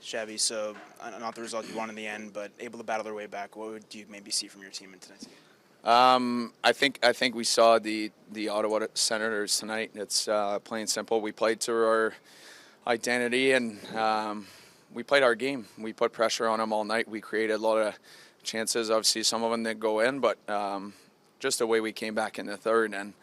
Shabby, so not the result you want in the end, but able to battle their way back. What would you maybe see from your team in tonight's game? I think we saw the Ottawa Senators tonight. It's plain simple. We played to our identity, and we played our game. We put pressure on them all night. We created a lot of chances. Obviously, some of them didn't go in, but just the way we came back in the third, and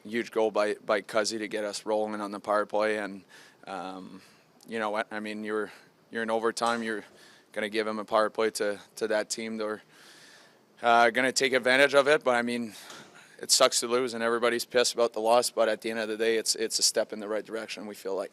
huge goal by Cuzzy to get us rolling on the power play. And you know what? I mean, you're in overtime. You're going to give them a power play to that team. They're going to take advantage of it, but I mean, it sucks to lose, and everybody's pissed about the loss. But at the end of the day, it's a step in the right direction, we feel like.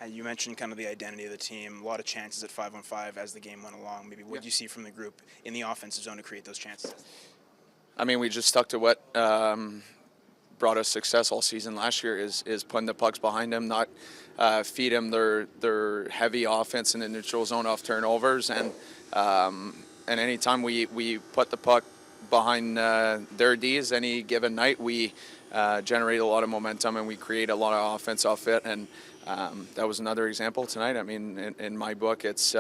You mentioned kind of the identity of the team, a lot of chances at 5-on-5 as the game went along. Maybe what did you see from the group in the offensive zone to create those chances? I mean, we just stuck to what brought us success all season last year is putting the pucks behind them, not feed them their heavy offense in the neutral zone off turnovers. And anytime we put the puck behind their Ds any given night, we generate a lot of momentum and we create a lot of offense off it. And that was another example tonight. I mean, in my book, it's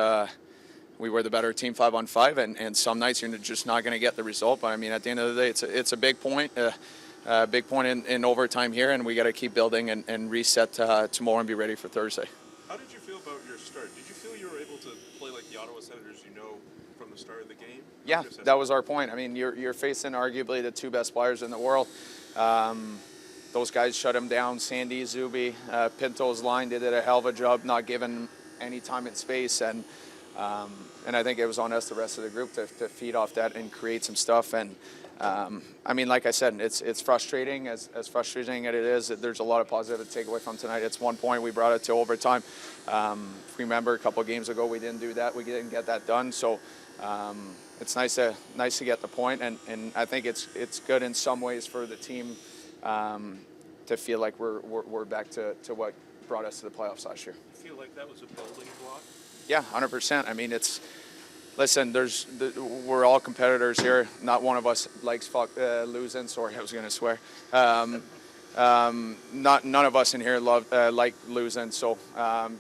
we were the better team 5-on-5, and some nights you're just not going to get the result. But I mean, at the end of the day, it's a big point. Big point in overtime here, and we got to keep building and reset tomorrow and be ready for Thursday. How did you feel about your start? Did you feel you were able to play like the Ottawa Senators from the start of the game? Yeah, that was our point. I mean, you're facing arguably the two best players in the world. Those guys shut him down. Sandy, Zuby, Pinto's line, they did a hell of a job not giving any time and space. And I think it was on us, the rest of the group, to feed off that and create some stuff. And I mean, like I said, it's frustrating. As frustrating as it is, there's a lot of positive to take away from tonight. It's 1 point. We brought it to overtime. If we remember a couple of games ago, we didn't do that. We didn't get that done. So it's nice to get the point. And I think it's good in some ways for the team to feel like we're back to what brought us to the playoffs last year. You feel like that was a building block? Yeah, 100%. I mean, listen, we're all competitors here. Not one of us likes losing. Sorry, I was going to swear. None of us in here like losing. So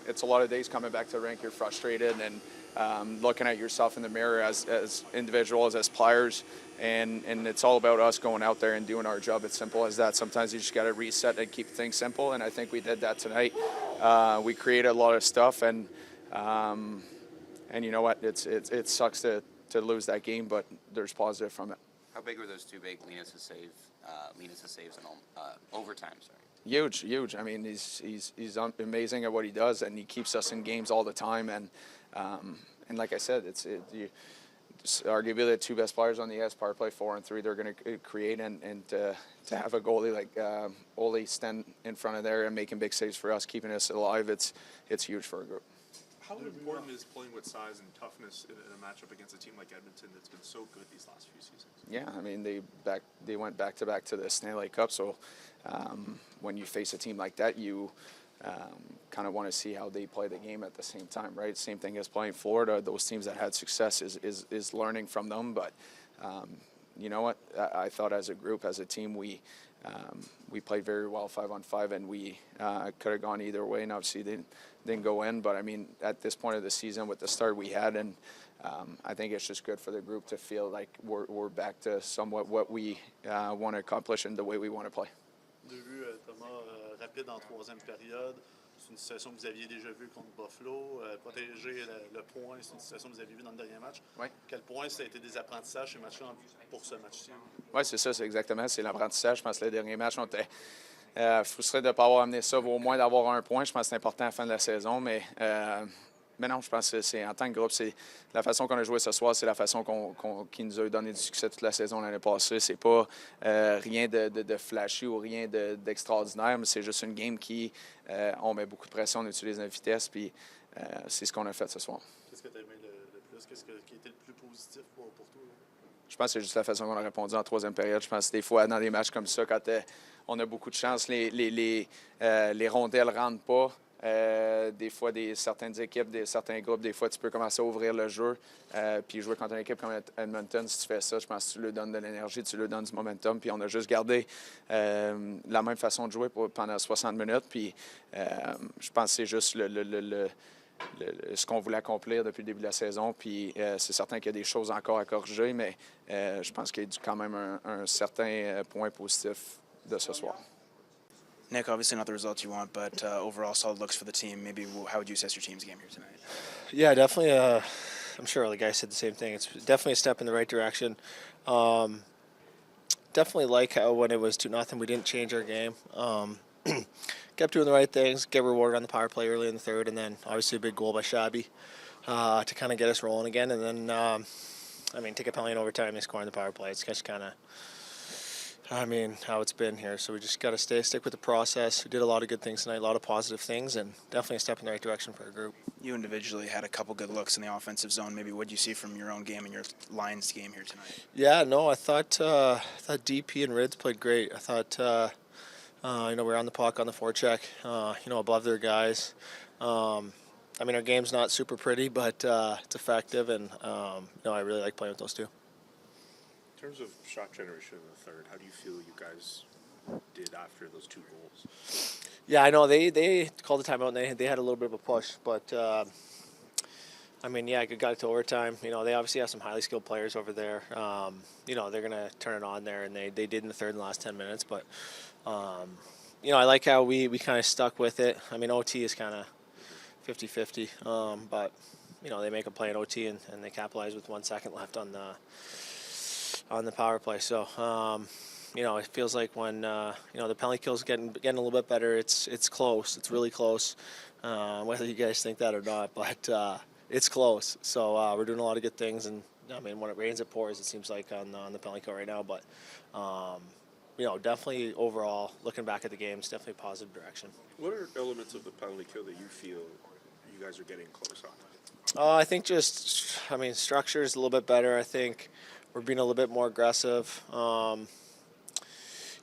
it's a lot of days coming back to the rink. You're frustrated and looking at yourself in the mirror as individuals, as players. And it's all about us going out there and doing our job. It's simple as that. Sometimes you just got to reset and keep things simple. And I think we did that tonight. We created a lot of stuff, and you know what? It sucks to lose that game, but there's positive from it. How big were those two big Linus' saves in overtime? Sorry. Huge. I mean, he's amazing at what he does, and he keeps us in games all the time. And like I said, it's arguably the two best players on the ice, power play 4 and 3. They're going to create, and to have a goalie like Ole stand in front of there and making big saves for us, keeping us alive, it's huge for a group. How important is playing with size and toughness in a matchup against a team like Edmonton that's been so good these last few seasons? Yeah, I mean, they went back-to-back to the Stanley Cup, so when you face a team like that, you kind of want to see how they play the game at the same time, right? Same thing as playing Florida. Those teams that had success is learning from them, but you know what? I thought as a group, as a team, we played very well 5-on-5, and we could have gone either way, and obviously didn't go in. But I mean, at this point of the season, with the start we had, and I think it's just good for the group to feel like we're back to somewhat what we want to accomplish and the way we want to play. Deux buts, Thomas, rapide en troisième période. C'est une situation que vous aviez déjà vue contre Buffalo. Protéger le point, c'est une situation que vous aviez vue dans le dernier match. Oui. Quel point ça a été des apprentissages ces matchs-là pour ce match-ci? Oui, c'est ça, c'est exactement. C'est l'apprentissage. Je pense que le dernier match, on était frustrés de ne pas avoir amené ça, au moins d'avoir un point. Je pense que c'est important à la fin de la saison, mais non, je pense que c'est en tant que groupe, c'est la façon qu'on a joué ce soir, c'est la façon qui nous a donné du succès toute la saison l'année passée. C'est pas rien de flashy ou rien d'extraordinaire, mais c'est juste une game qui on met beaucoup de pression, on utilise notre vitesse, puis c'est ce qu'on a fait ce soir. Qu'est-ce que tu as aimé le plus? Qu'est-ce qui a été le plus positif pour toi? Je pense que c'est juste la façon qu'on a répondu en troisième période. Je pense que des fois, dans des matchs comme ça, quand on a beaucoup de chance, les rondelles ne rentrent pas. Des fois, certaines équipes, certains groupes, des fois, tu peux commencer à ouvrir le jeu. Puis jouer contre une équipe comme Edmonton, si tu fais ça, je pense que tu lui donnes de l'énergie, tu lui donnes du momentum. Puis on a juste gardé la même façon de jouer pendant 60 minutes. Puis je pense que c'est juste ce qu'on voulait accomplir depuis le début de la saison. Puis c'est certain qu'il y a des choses encore à corriger, mais je pense qu'il y a quand même un certain point positif de ce soir. Nick, obviously not the results you want, but overall solid looks for the team. Maybe how would you assess your team's game here tonight? Yeah, definitely. I'm sure all the guys said the same thing. It's definitely a step in the right direction. Definitely like how when it was 2-0, we didn't change our game. Kept doing the right things, get rewarded on the power play early in the third, and then obviously a big goal by Shabby to kind of get us rolling again. And then, take a penalty in overtime and score on the power play. It's just kind of, how it's been here. So we just got to stick with the process. We did a lot of good things tonight, a lot of positive things, and definitely a step in the right direction for our group. You individually had a couple good looks in the offensive zone. Maybe what did you see from your own game and your Lions game here tonight? Yeah, no, I thought DP and Rids played great. I thought, we're on the puck on the forecheck, above their guys. Our game's not super pretty, but it's effective, and I really like playing with those two. In terms of shot generation in the third, how do you feel you guys did after those 2 goals? Yeah, I know they called the timeout and they had a little bit of a push, but it got it to overtime. They obviously have some highly skilled players over there. They're gonna turn it on there, and they did in the third and last 10 minutes. But I like how we kind of stuck with it. OT is kind of 50-50, but they make a play in OT and they capitalize with 1 second left on the power play. So. It feels like when the penalty kill's getting a little bit better. It's close. It's really close. Whether you guys think that or not, but it's close. So we're doing a lot of good things, and when it rains, it pours. It seems like on the penalty kill right now, but definitely overall, looking back at the game, it's definitely a positive direction. What are elements of the penalty kill that you feel you guys are getting close on? I think structure is a little bit better. I think we're being a little bit more aggressive.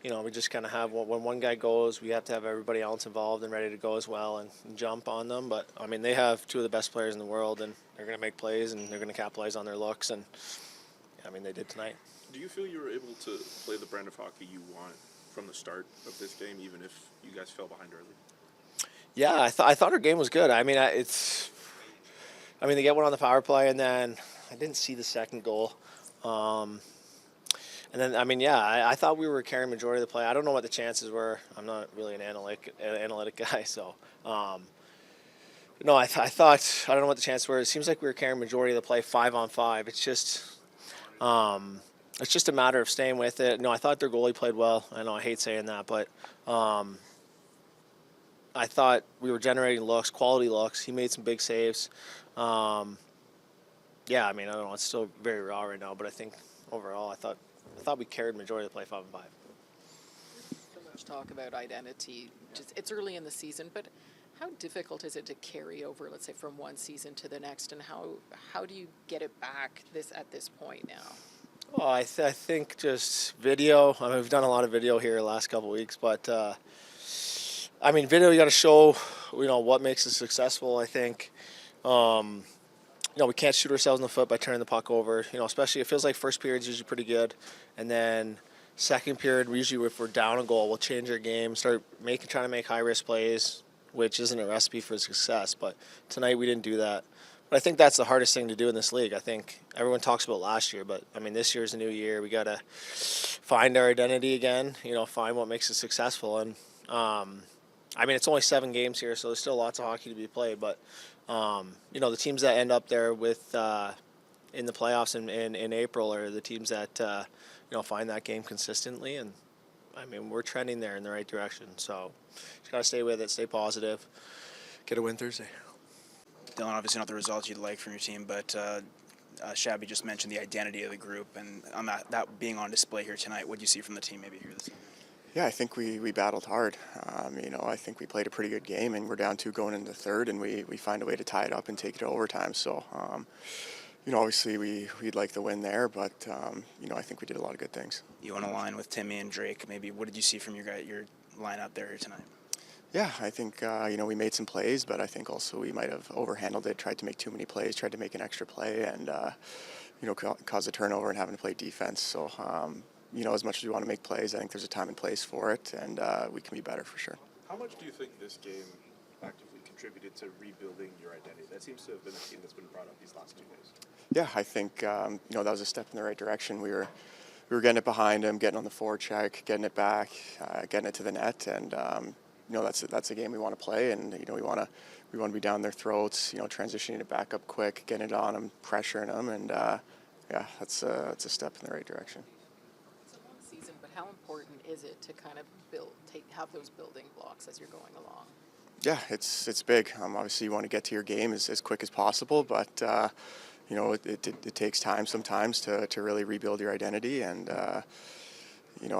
We just kind of have when one guy goes, we have to have everybody else involved and ready to go as well and jump on them. But they have 2 of the best players in the world, and they're going to make plays and they're going to capitalize on their looks. And they did tonight. Do you feel you were able to play the brand of hockey you want from the start of this game, even if you guys fell behind early? Yeah, I thought our game was good. They get one on the power play, and then I didn't see the second goal. And then, I thought we were carrying majority of the play. I don't know what the chances were. I'm not really an analytic guy, so. I thought, I don't know what the chances were. It seems like we were carrying majority of the play 5-on-5. It's just a matter of staying with it. No, I thought their goalie played well. I know I hate saying that, but I thought we were generating looks, quality looks. He made some big saves. I don't know. It's still very raw right now, but I think overall, I thought we carried majority of the play 5-on-5. So much talk about identity. It's early in the season, but how difficult is it to carry over, let's say, from one season to the next, and how do you get it back at this point now? Well, I think just video. We've done a lot of video here the last couple of weeks, but video, you got to show what makes us successful. I think. We can't shoot ourselves in the foot by turning the puck over. Especially it feels like first period's usually pretty good, and then second period, usually if we're down a goal, we'll change our game, start trying to make high risk plays, which isn't a recipe for success. But tonight we didn't do that. But I think that's the hardest thing to do in this league. I think everyone talks about last year, but this year's a new year. We gotta find our identity again. Find what makes us successful, and it's only 7 games here, so there's still lots of hockey to be played, but. The teams that end up there with in the playoffs in April are the teams that find that game consistently, and we're trending there in the right direction. So just gotta stay with it, stay positive, get a win Thursday. Dylan, obviously not the results you'd like from your team, but Shabby just mentioned the identity of the group, and on that being on display here tonight, what do you see from the team maybe here this evening? Yeah, I think we battled hard. I think we played a pretty good game, and we're down 2 going into the third, and we find a way to tie it up and take it to overtime. So, obviously we'd like the win there, but, I think we did a lot of good things. You on a line with Timmy and Drake, maybe what did you see from your lineup there here tonight? Yeah, I think, we made some plays, but I think also we might have overhandled it, tried to make too many plays, tried to make an extra play, and, cause a turnover and having to play defense. So, as much as we want to make plays, I think there's a time and place for it, and we can be better for sure. How much do you think this game actively contributed to rebuilding your identity? That seems to have been a theme that's been brought up these last 2 days. Yeah, I think that was a step in the right direction. We were getting it behind him, getting on the forecheck, getting it back, getting it to the net, and that's a game we want to play, and we want to be down their throats, transitioning it back up quick, getting it on them, pressuring them, and that's a step in the right direction. It's a long season, but how important is it to kind of have those building blocks as you're going along? Yeah, it's big. Obviously, you want to get to your game as quick as possible, but it takes time sometimes to really rebuild your identity, and I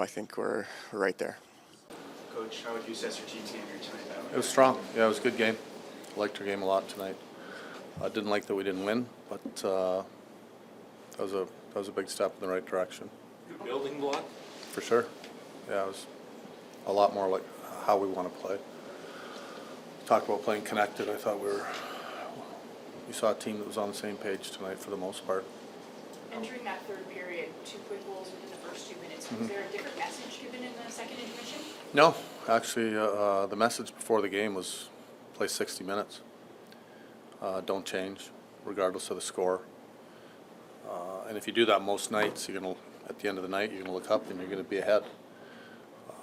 think we're right there. Coach, how would you assess your team's game here tonight? It was strong. Yeah, it was a good game. I liked our game a lot tonight. I didn't like that we didn't win, but that was a big step in the right direction. Good building block. For sure. Yeah, it was a lot more like how we want to play. Talk about playing connected. I thought we saw a team that was on the same page tonight for the most part. Entering that third period, 2 quick goals within the first 2 minutes. Was there a different message given in the second intermission? No, actually, the message before the game was play 60 minutes. Don't change, regardless of the score. And if you do that most nights, at the end of the night, you're going to look up and you're going to be ahead.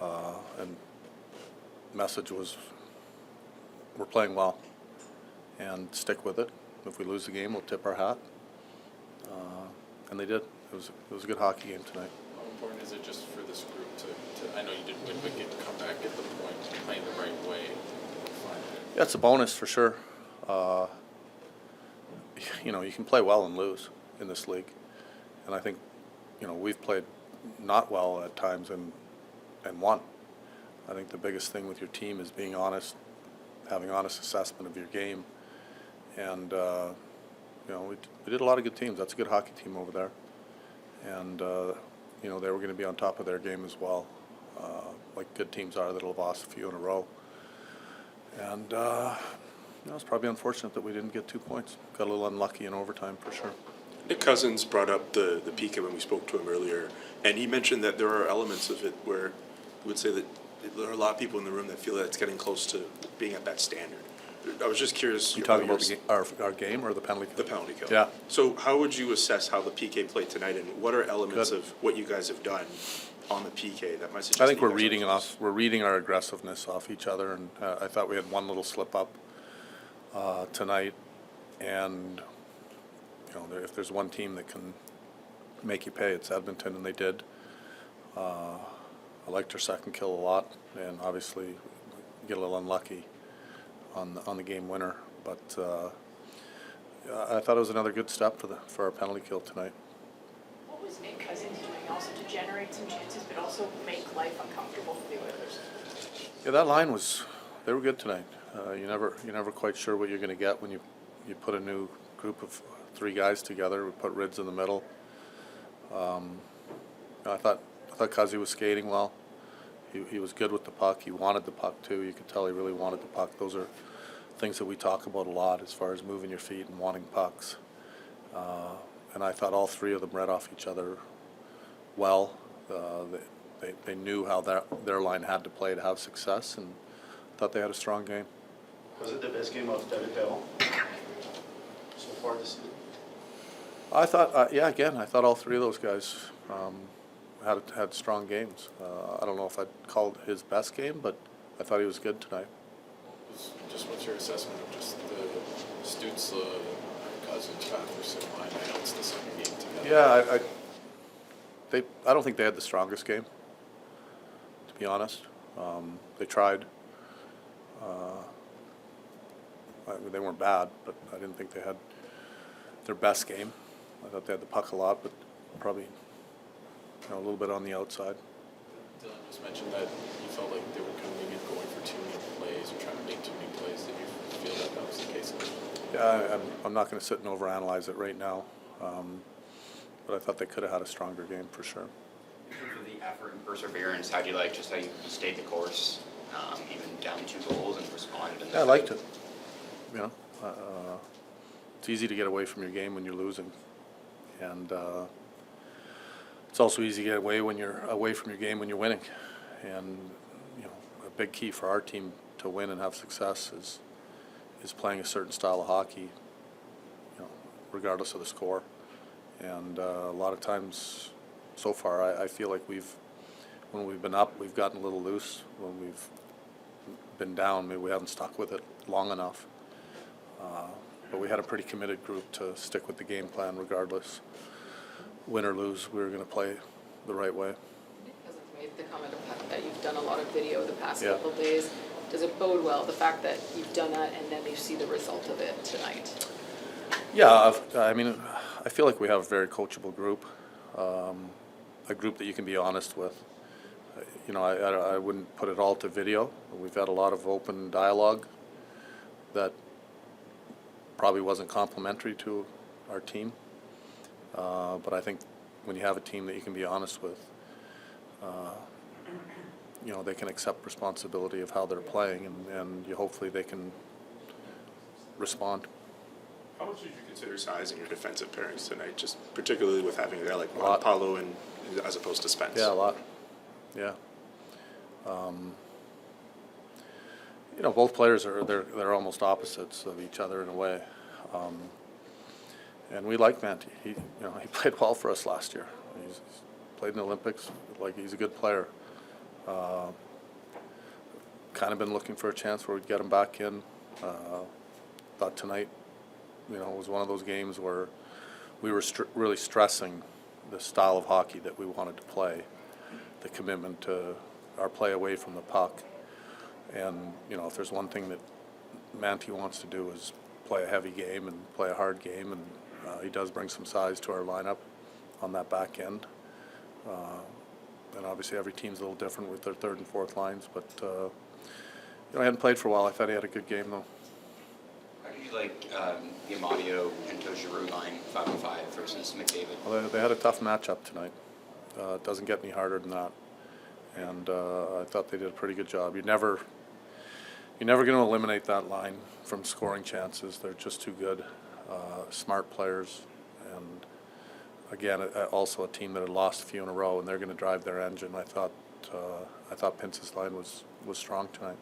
And the message was, we're playing well, and stick with it. If we lose the game, we'll tip our hat. And they did. It was a good hockey game tonight. How important is it just for this group to I know you didn't win, but come back, get the point, playing the right way? Yeah, it's a bonus for sure. You can play well and lose in this league. And I think, we've played not well at times and won. I think the biggest thing with your team is being honest, having honest assessment of your game. And, we did a lot of good teams. That's a good hockey team over there. And, they were going to be on top of their game as well, like good teams are that'll have lost a few in a row. And, it's probably unfortunate that we didn't get 2 points. Got a little unlucky in overtime for sure. Nick Cozens brought up the PK when we spoke to him earlier, and he mentioned that there are elements of it where he would say that there are a lot of people in the room that feel that it's getting close to being at that standard. I was just curious. You talking about our game or the penalty kill? The penalty kill. Yeah. So how would you assess how the PK played tonight, and what are elements Good. of what you guys have done on the PK that might suggest? I think that we're you guys are reading our aggressiveness off each other, and I thought we had one little slip up tonight, and if there's one team that can make you pay, it's Edmonton, and they did. I liked our second kill a lot, and obviously get a little unlucky on the game winner, but I thought it was another good step for our penalty kill tonight. What was Nick Cozens doing also to generate some chances, but also make life uncomfortable for the Oilers? Yeah, that line they were good tonight. You're never quite sure what you're going to get when you put a new group of 3 guys together. We put Rids in the middle. I thought Cuzzy was skating well. He was good with the puck. He wanted the puck too. You could tell he really wanted the puck. Those are things that we talk about a lot as far as moving your feet and wanting pucks. And I thought all 3 of them read off each other well. They knew how their line had to play to have success, and thought they had a strong game. Was it the best game of David Perron so far this season? I thought, I thought all 3 of those guys had strong games. I don't know if I'd call it his best game, but I thought he was good tonight. What's your assessment of just the Stützle, Cozens, Patterson line? I know it's the second game together. Yeah, I don't think they had the strongest game, to be honest. They tried. They weren't bad, but I didn't think they had their best game. I thought they had the puck a lot, but probably a little bit on the outside. Dylan just mentioned that you felt like they were kind of maybe going for too many plays or trying to make too many plays. Did you feel that was the case? Yeah, I'm not going to sit and overanalyze it right now, but I thought they could have had a stronger game for sure. In terms of the effort and perseverance, how do you like just how you stayed the course, even down 2 goals and responded? Yeah, I liked it. It's easy to get away from your game when you're losing, and it's also easy to get away from your game when you're winning. And a big key for our team to win and have success is playing a certain style of hockey, regardless of the score. And a lot of times, so far, I feel like when we've been up, we've gotten a little loose. When we've been down, maybe we haven't stuck with it long enough. But we had a pretty committed group to stick with the game plan regardless. Win or lose, we were going to play the right way. Because it's made the comment that you've done a lot of video the past Yeah. couple of days. Does it bode well, the fact that you've done that and then you see the result of it tonight? Yeah, I mean, I feel like we have a very coachable group, a group that you can be honest with. I wouldn't put it all to video. We've had a lot of open dialogue that probably wasn't complimentary to our team. But I think when you have a team that you can be honest with, they can accept responsibility of how they're playing, and hopefully they can respond. How much did you consider size in your defensive pairings tonight, just particularly with having a guy like A lot. Paulo and as opposed to Spence? Yeah, a lot. Yeah. Both players they're almost opposites of each other in a way. And we like Manti. He played well for us last year. He's played in the Olympics. Like, he's a good player. Kind of been looking for a chance where we'd get him back in. Thought tonight, was one of those games where we were really stressing the style of hockey that we wanted to play, the commitment to our play away from the puck. And, if there's one thing that Manti wants to do is play a heavy game and play a hard game, and he does bring some size to our lineup on that back end. And obviously every team's a little different with their third and fourth lines, but he hadn't played for a while. I thought he had a good game, though. How do you like the Amadio and Giroux line 5-on-5 versus McDavid? Well, they had a tough matchup tonight. It doesn't get any harder than that. And I thought they did a pretty good job. You're never going to eliminate that line from scoring chances. They're just too good, smart players, and again, also a team that had lost a few in a row, and they're going to drive their engine. I thought Pince's line was strong tonight.